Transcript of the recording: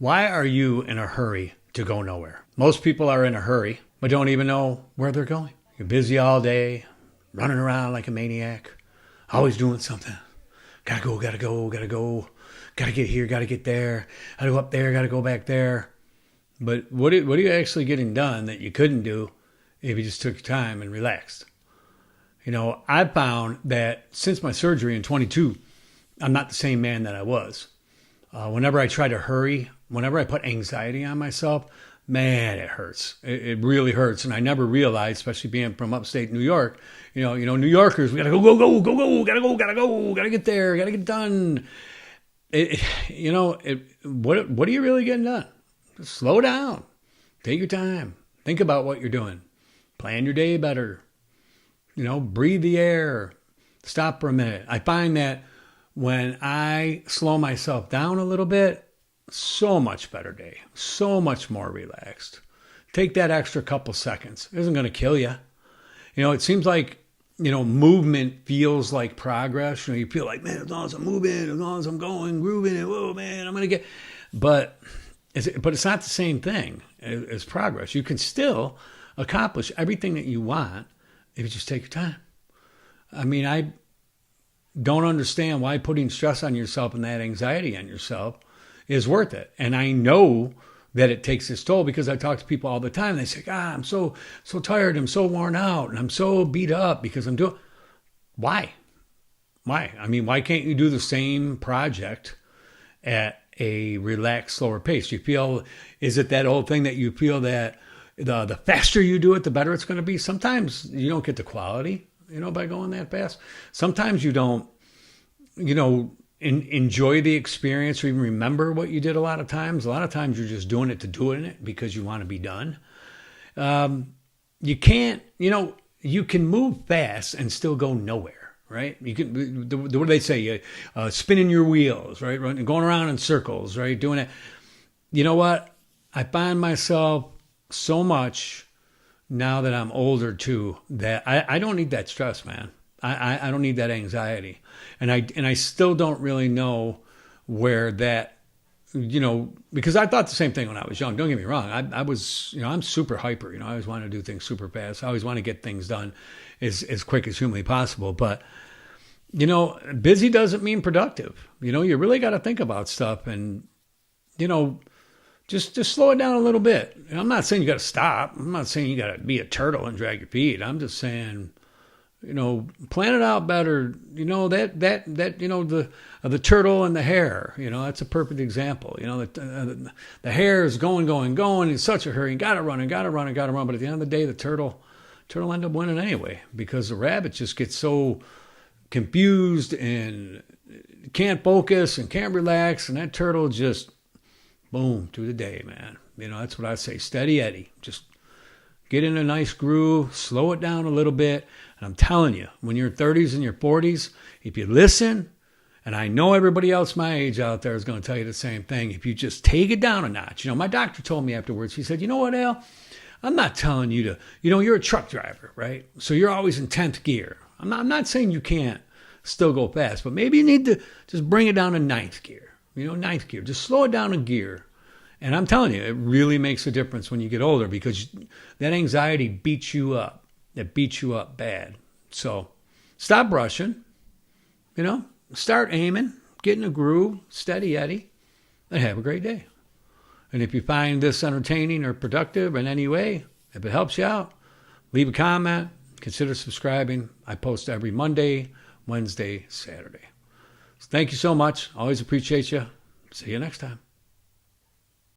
Why are you in a hurry to go nowhere? Most people are in a hurry, but don't even know where they're going. You're busy all day, running around like a maniac, always doing something. Gotta go, gotta go, gotta go. Gotta get here, gotta get there. Gotta go up there, gotta go back there. But what are you actually getting done that you couldn't do if you just took your time and relaxed? You know, I found that since my surgery in 22, I'm not the same man that I was. Whenever I try to hurry, whenever I put anxiety on myself, man, it hurts. It really hurts. And I never realized, especially being from upstate New York, you know, New Yorkers, we gotta go, gotta get there, gotta get done. What are you really getting done? Just slow down. Take your time. Think about what you're doing. Plan your day better. You know, breathe the air. Stop for a minute. I find that when I slow myself down a little bit, so much better day. So much more relaxed. Take that extra couple seconds. It isn't going to kill you. You know, it seems like, you know, movement feels like progress. You know, you feel like, man, as long as I'm moving, as long as I'm going, grooving, and whoa, man, I'm going to get... But it's not the same thing as progress. You can still accomplish everything that you want if you just take your time. I mean, I don't understand why putting stress on yourself and that anxiety on yourself is worth it. And I know that it takes its toll because I talk to people all the time. They say, God, I'm so tired. I'm so worn out and I'm so beat up because I'm doing... Why? I mean, why can't you do the same project at a relaxed, slower pace? You feel, is it that old thing that you feel that the faster you do it, the better it's going to be? Sometimes you don't get the quality, you know, by going that fast. Sometimes you don't, you know, enjoy the experience or even remember what you did a lot of times. A lot of times you're just doing it to do it because you want to be done. You can't, you know, you can move fast and still go nowhere. Right? You can, what do they say? Spinning your wheels, right? Going around in circles, right? Doing it. You know what? I find myself so much now that I'm older too, that I don't need that stress, man. I don't need that anxiety. And I still don't really know where that, you know, because I thought the same thing when I was young. Don't get me wrong. I was, you know, I'm super hyper. You know, I always want to do things super fast. I always want to get things done as quick as humanly possible. But, you know, busy doesn't mean productive. You know, you really got to think about stuff and, you know, just slow it down a little bit. And I'm not saying you got to stop. I'm not saying you got to be a turtle and drag your feet. I'm just saying, you know, plan it out better. You know, that you know, the turtle and the hare, you know, that's a perfect example. You know, the hare is going in such a hurry and got to run. But at the end of the day, the turtle end up winning anyway because the rabbit just gets so confused and can't focus and can't relax. And that turtle just, boom, through the day, man. You know, that's what I say. Steady Eddie. Just get in a nice groove, slow it down a little bit. And I'm telling you, when you're 30s and your 40s, if you listen, and I know everybody else my age out there is going to tell you the same thing, if you just take it down a notch. You know, my doctor told me afterwards, he said, you know what, Al? I'm not telling you to, you know, you're a truck driver, right? So you're always in 10th gear. I'm not saying you can't still go fast, but maybe you need to just bring it down to 9th gear. You know, 9th gear. Just slow it down a gear. And I'm telling you, it really makes a difference when you get older because that anxiety beats you up. It beats you up bad. So stop rushing, you know, start aiming, get in a groove, steady Eddie, and have a great day. And if you find this entertaining or productive in any way, if it helps you out, leave a comment, consider subscribing. I post every Monday, Wednesday, Saturday. So thank you so much. Always appreciate you. See you next time.